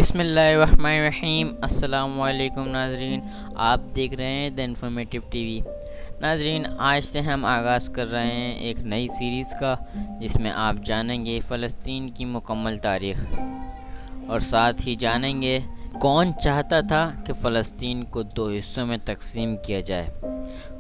بسم اللہ الرحمن الرحیم۔ السلام علیکم ناظرین، آپ دیکھ رہے ہیں دی انفارمیٹیو ٹی وی۔ ناظرین، آج سے ہم آغاز کر رہے ہیں ایک نئی سیریز کا، جس میں آپ جانیں گے فلسطین کی مکمل تاریخ، اور ساتھ ہی جانیں گے کون چاہتا تھا کہ فلسطین کو دو حصوں میں تقسیم کیا جائے،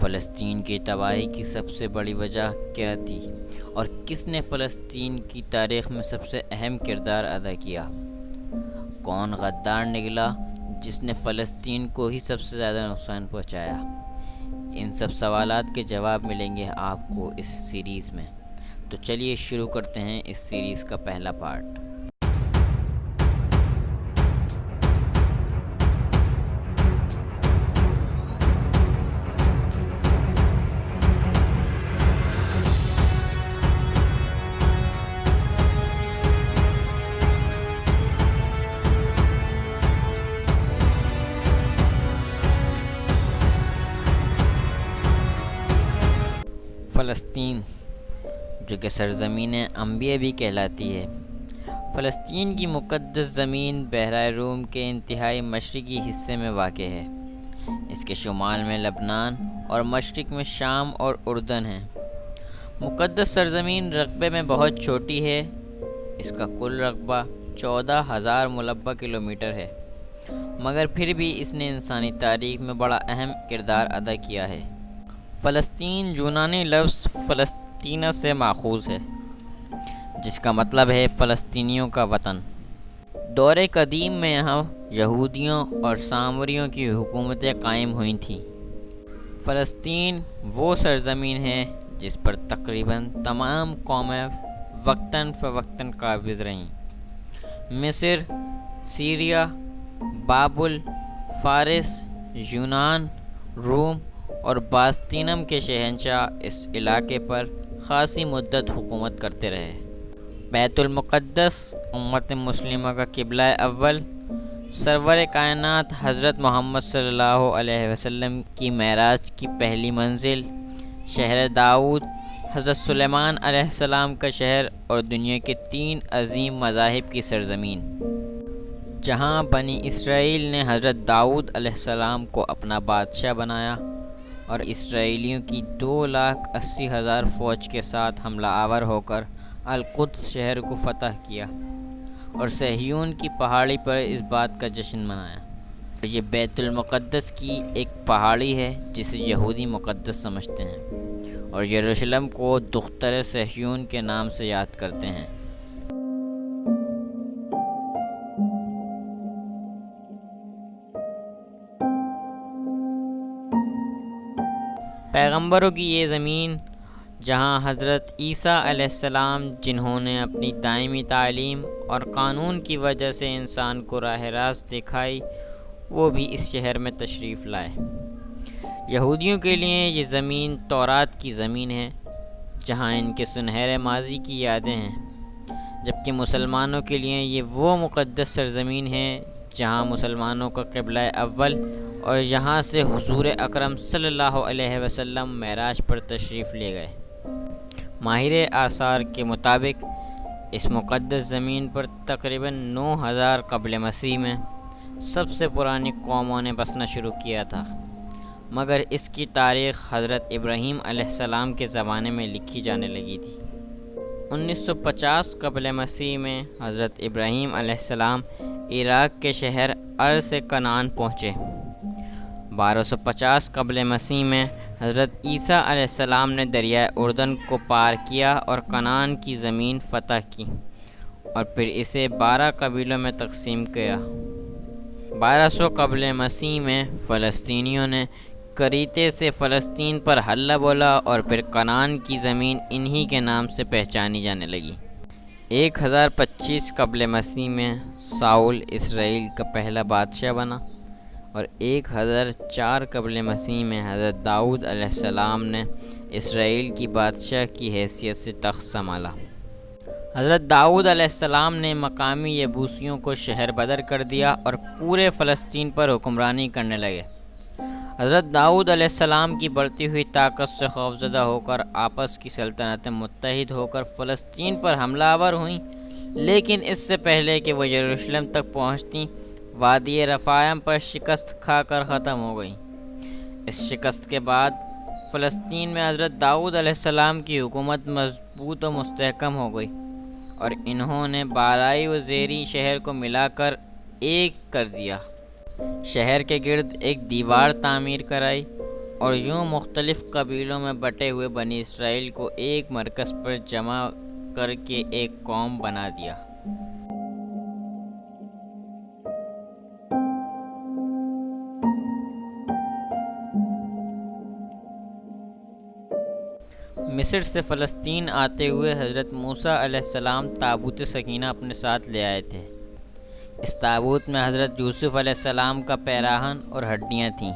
فلسطین کی تباہی کی سب سے بڑی وجہ کیا تھی، اور کس نے فلسطین کی تاریخ میں سب سے اہم کردار ادا کیا، کون غدار نکلا جس نے فلسطین کو ہی سب سے زیادہ نقصان پہنچایا۔ ان سب سوالات کے جواب ملیں گے آپ کو اس سیریز میں۔ تو چلیے شروع کرتے ہیں اس سیریز کا پہلا پارٹ۔ فلسطین، جو کہ سرزمین انبیاء بھی کہلاتی ہے، فلسطین کی مقدس زمین بحیرہ روم کے انتہائی مشرقی حصے میں واقع ہے۔ اس کے شمال میں لبنان اور مشرق میں شام اور اردن ہیں۔ مقدس سرزمین رقبے میں بہت چھوٹی ہے، اس کا کل رقبہ 14,000 مربع کلومیٹر ہے، مگر پھر بھی اس نے انسانی تاریخ میں بڑا اہم کردار ادا کیا ہے۔ فلسطین یونانی لفظ فلسطینہ سے ماخوذ ہے، جس کا مطلب ہے فلسطینیوں کا وطن۔ دور قدیم میں یہاں یہودیوں اور سامریوں کی حکومتیں قائم ہوئی تھیں۔ فلسطین وہ سرزمین ہے جس پر تقریباً تمام قومیں وقتاً فوقتاً قابض رہیں۔ مصر، سیریا، بابل، فارس، یونان، روم اور باستینم کے شہنشاہ اس علاقے پر خاصی مدت حکومت کرتے رہے۔ بیت المقدس امت مسلمہ کا قبلہ اول، سرور کائنات حضرت محمد صلی اللہ علیہ وسلم کی معراج کی پہلی منزل، شہر داؤد، حضرت سلیمان علیہ السلام کا شہر، اور دنیا کے 3 عظیم مذاہب کی سرزمین، جہاں بنی اسرائیل نے حضرت داؤد علیہ السلام کو اپنا بادشاہ بنایا اور اسرائیلیوں کی 2,80,000 فوج کے ساتھ حملہ آور ہو کر القدس شہر کو فتح کیا، اور صہیون کی پہاڑی پر اس بات کا جشن منایا۔ یہ بیت المقدس کی ایک پہاڑی ہے جسے یہودی مقدس سمجھتے ہیں، اور یروشلم کو دختر صہیون کے نام سے یاد کرتے ہیں۔ پیغمبروں کی یہ زمین، جہاں حضرت عیسیٰ علیہ السلام، جنہوں نے اپنی دائمی تعلیم اور قانون کی وجہ سے انسان کو راہ راست دکھائی، وہ بھی اس شہر میں تشریف لائے۔ یہودیوں کے لیے یہ زمین تورات کی زمین ہے، جہاں ان کے سنہرے ماضی کی یادیں ہیں، جبکہ مسلمانوں کے لیے یہ وہ مقدس سرزمین ہے جہاں مسلمانوں کا قبلہ اول، اور یہاں سے حضور اکرم صلی اللہ علیہ وسلم معراج پر تشریف لے گئے۔ ماہر آثار کے مطابق اس مقدس زمین پر تقریباً 9,000 قبل مسیح میں سب سے پرانی قوموں نے بسنا شروع کیا تھا، مگر اس کی تاریخ حضرت ابراہیم علیہ السلام کے زمانے میں لکھی جانے لگی تھی۔ 1950 قبل مسیح میں حضرت ابراہیم علیہ السلام عراق کے شہر ار سے کنعان پہنچے۔ 1250 قبل مسیح میں حضرت عیسیٰ علیہ السلام نے دریائے اردن کو پار کیا اور کنعان کی زمین فتح کی، اور پھر اسے 12 قبیلوں میں تقسیم کیا۔ 1200 قبل مسیح میں فلسطینیوں نے کریتے سے فلسطین پر حلہ بولا، اور پھر کنعان کی زمین انہی کے نام سے پہچانی جانے لگی۔ 1025 قبل مسیح میں ساؤل اسرائیل کا پہلا بادشاہ بنا، اور 1004 قبل مسیح میں حضرت داؤد علیہ السلام نے اسرائیل کی بادشاہ کی حیثیت سے تخت سنبھالا۔ حضرت داؤد علیہ السلام نے مقامی یبوسیوں کو شہر بدر کر دیا اور پورے فلسطین پر حکمرانی کرنے لگے۔ حضرت داؤد علیہ السلام کی بڑھتی ہوئی طاقت سے خوفزدہ ہو کر آپس کی سلطنتیں متحد ہو کر فلسطین پر حملہ آور ہوئیں، لیکن اس سے پہلے کہ وہ یروشلم تک پہنچتیں وادی رفائم پر شکست کھا کر ختم ہو گئیں۔ اس شکست کے بعد فلسطین میں حضرت داؤد علیہ السلام کی حکومت مضبوط و مستحکم ہو گئی، اور انہوں نے بالائی و زیریں شہر کو ملا کر ایک کر دیا۔ شہر کے گرد ایک دیوار تعمیر کرائی اور یوں مختلف قبیلوں میں بٹے ہوئے بنی اسرائیل کو ایک مرکز پر جمع کر کے ایک قوم بنا دیا۔ مصر سے فلسطین آتے ہوئے حضرت موسیٰ علیہ السلام تابوت سکینہ اپنے ساتھ لے آئے تھے۔ اس تابوت میں حضرت یوسف علیہ السلام کا پیراہن اور ہڈیاں تھیں۔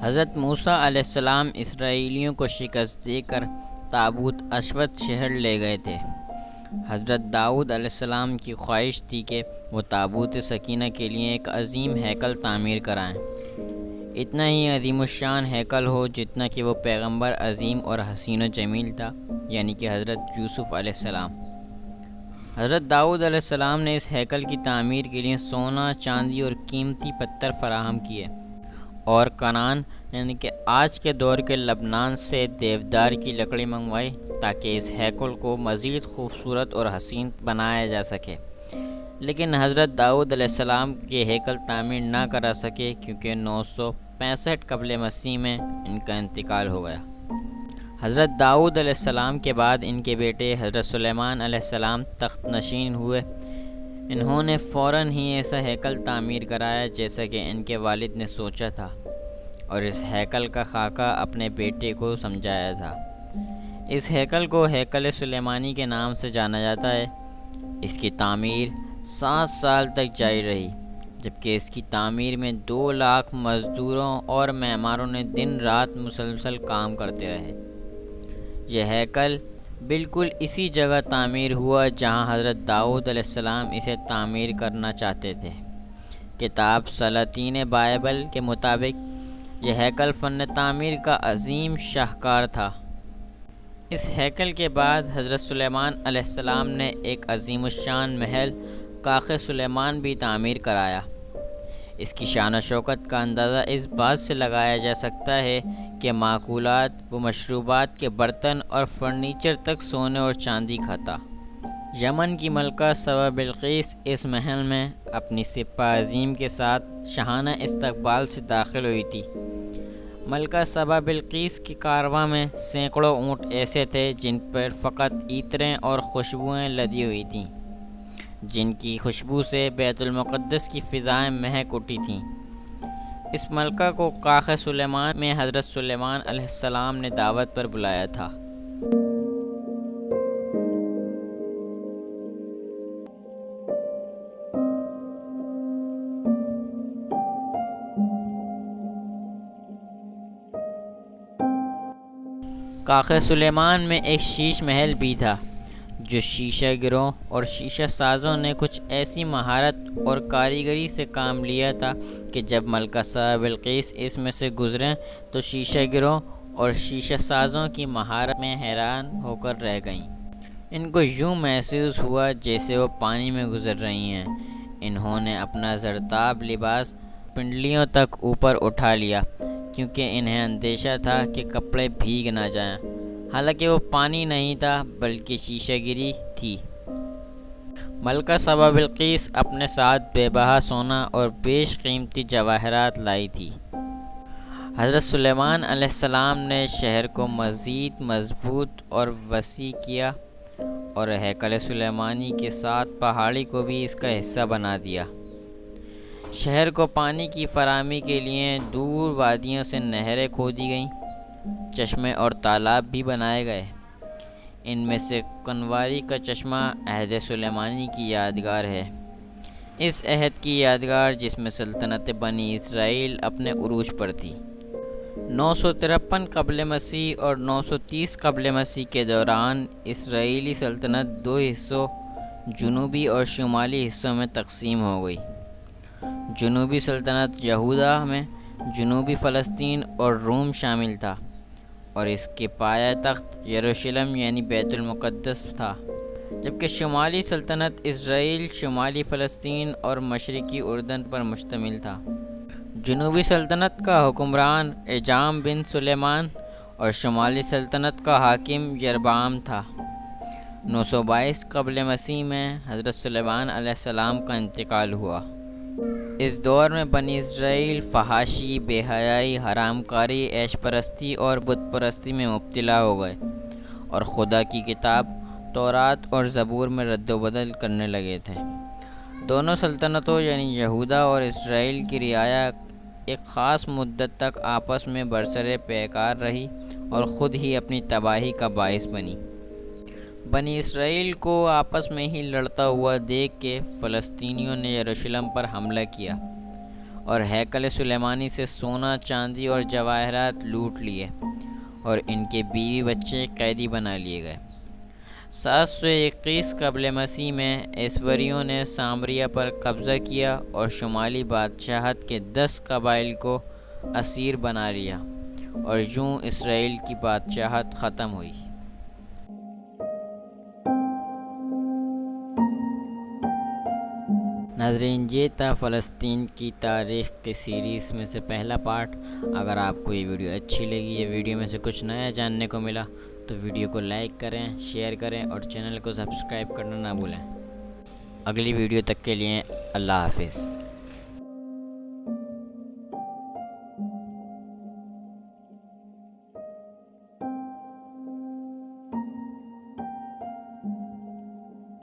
حضرت موسیٰ علیہ السلام اسرائیلیوں کو شکست دے کر تابوت اشوت شہر لے گئے تھے۔ حضرت داؤد علیہ السلام کی خواہش تھی کہ وہ تابوت سکینہ کے لیے ایک عظیم ہیکل تعمیر کرائیں، اتنا ہی عظیم الشان ہیکل ہو جتنا کہ وہ پیغمبر عظیم اور حسین و جمیل تھا، یعنی کہ حضرت یوسف علیہ السلام۔ حضرت داؤد علیہ السلام نے اس ہیکل کی تعمیر کے لیے سونا، چاندی اور قیمتی پتھر فراہم کیے، اور کنعان یعنی کہ آج کے دور کے لبنان سے دیودار کی لکڑی منگوائی تاکہ اس ہیکل کو مزید خوبصورت اور حسین بنایا جا سکے۔ لیکن حضرت داؤد علیہ السلام یہ ہیکل تعمیر نہ کرا سکے کیونکہ 965 قبل مسیح میں ان کا انتقال ہو گیا۔ حضرت داؤد علیہ السلام کے بعد ان کے بیٹے حضرت سلیمان علیہ السلام تخت نشین ہوئے۔ انہوں نے فوراً ہی ایسا ہیکل تعمیر کرایا جیسا کہ ان کے والد نے سوچا تھا، اور اس ہیکل کا خاکہ اپنے بیٹے کو سمجھایا تھا۔ اس ہیکل کو ہیکل سلیمانی کے نام سے جانا جاتا ہے۔ اس کی تعمیر 7 سال تک جاری رہی، جبکہ اس کی تعمیر میں 2 لاکھ مزدوروں اور معماروں نے دن رات مسلسل کام کرتے رہے۔ یہ ہیکل بالکل اسی جگہ تعمیر ہوا جہاں حضرت داؤد علیہ السلام اسے تعمیر کرنا چاہتے تھے۔ کتاب سلاطین بائبل کے مطابق یہ ہیکل فن تعمیر کا عظیم شاہکار تھا۔ اس ہیکل کے بعد حضرت سلیمان علیہ السلام نے ایک عظیم الشان محل کاخ سلیمان بھی تعمیر کرایا۔ اس کی شان و شوکت کا اندازہ اس بات سے لگایا جا سکتا ہے کہ ماکولات و مشروبات کے برتن اور فرنیچر تک سونے اور چاندی کا تھا۔ یمن کی ملکہ سبا بلقیس اس محل میں اپنی سپہ عظیم کے ساتھ شاہانہ استقبال سے داخل ہوئی تھی۔ ملکہ سبا بلقیس کے کارواں میں سینکڑوں اونٹ ایسے تھے جن پر فقط عطریں اور خوشبوئیں لدی ہوئی تھیں، جن کی خوشبو سے بیت المقدس کی فضائیں مہک اٹھی تھیں۔ اس ملکہ کو کاخ سلیمان میں حضرت سلیمان علیہ السلام نے دعوت پر بلایا تھا۔ کاخ سلیمان میں ایک شیش محل بھی تھا جو شیشہ گروں اور شیشہ سازوں نے کچھ ایسی مہارت اور کاریگری سے کام لیا تھا کہ جب ملکہ سبا بلقیس اس میں سے گزریں تو شیشہ گروں اور شیشہ سازوں کی مہارت میں حیران ہو کر رہ گئیں۔ ان کو یوں محسوس ہوا جیسے وہ پانی میں گزر رہی ہیں۔ انہوں نے اپنا زرتاب لباس پنڈلیوں تک اوپر اٹھا لیا کیونکہ انہیں اندیشہ تھا کہ کپڑے بھیگ نہ جائیں، حالانکہ وہ پانی نہیں تھا بلکہ شیشہ گری تھی۔ ملکہ سبا بلقیس اپنے ساتھ بے بہا سونا اور بیش قیمتی جواہرات لائی تھی۔ حضرت سلیمان علیہ السلام نے شہر کو مزید مضبوط اور وسیع کیا اور ہیکل سلیمانی کے ساتھ پہاڑی کو بھی اس کا حصہ بنا دیا۔ شہر کو پانی کی فراہمی کے لیے دور وادیوں سے نہریں کھودی گئیں، چشمے اور تالاب بھی بنائے گئے۔ ان میں سے کنواری کا چشمہ عہد سلیمانی کی یادگار ہے۔ اس عہد کی یادگار جس میں سلطنت بنی اسرائیل اپنے عروج پر تھی۔ 953 قبل مسیح اور 930 قبل مسیح کے دوران اسرائیلی سلطنت 2 حصوں جنوبی اور شمالی حصوں میں تقسیم ہو گئی۔ جنوبی سلطنت یہودا میں جنوبی فلسطین اور روم شامل تھا، اور اس کے پایہ تخت یروشلم یعنی بیت المقدس تھا۔ جبکہ شمالی سلطنت اسرائیل شمالی فلسطین اور مشرقی اردن پر مشتمل تھا۔ جنوبی سلطنت کا حکمران ایجام بن سلیمان اور شمالی سلطنت کا حاکم یربعام تھا۔ 922 قبل مسیح میں حضرت سلیمان علیہ السلام کا انتقال ہوا۔ اس دور میں بنی اسرائیل فحاشی، بے حیائی، حرام کاری، عیش پرستی اور بت پرستی میں مبتلا ہو گئے اور خدا کی کتاب تورات اور زبور میں رد و بدل کرنے لگے تھے۔ دونوں سلطنتوں یعنی یہودا اور اسرائیل کی رعایا ایک خاص مدت تک آپس میں برسر پیکار رہی اور خود ہی اپنی تباہی کا باعث بنی۔ بنی اسرائیل کو آپس میں ہی لڑتا ہوا دیکھ کے فلسطینیوں نے یروشلم پر حملہ کیا اور ہیکل سلیمانی سے سونا، چاندی اور جواہرات لوٹ لیے اور ان کے بیوی بچے قیدی بنا لیے گئے۔ 721 قبل مسیح میں ایسوریوں نے سامریا پر قبضہ کیا اور شمالی بادشاہت کے 10 قبائل کو اسیر بنا لیا اور یوں اسرائیل کی بادشاہت ختم ہوئی۔ ناظرین، یہ تھا فلسطین کی تاریخ کی سیریز میں سے پہلا پارٹ۔ اگر آپ کو یہ ویڈیو اچھی لگی، یہ ویڈیو میں سے کچھ نیا جاننے کو ملا تو ویڈیو کو لائک کریں، شیئر کریں اور چینل کو سبسکرائب کرنا نہ بھولیں۔ اگلی ویڈیو تک کے لیے اللہ حافظ۔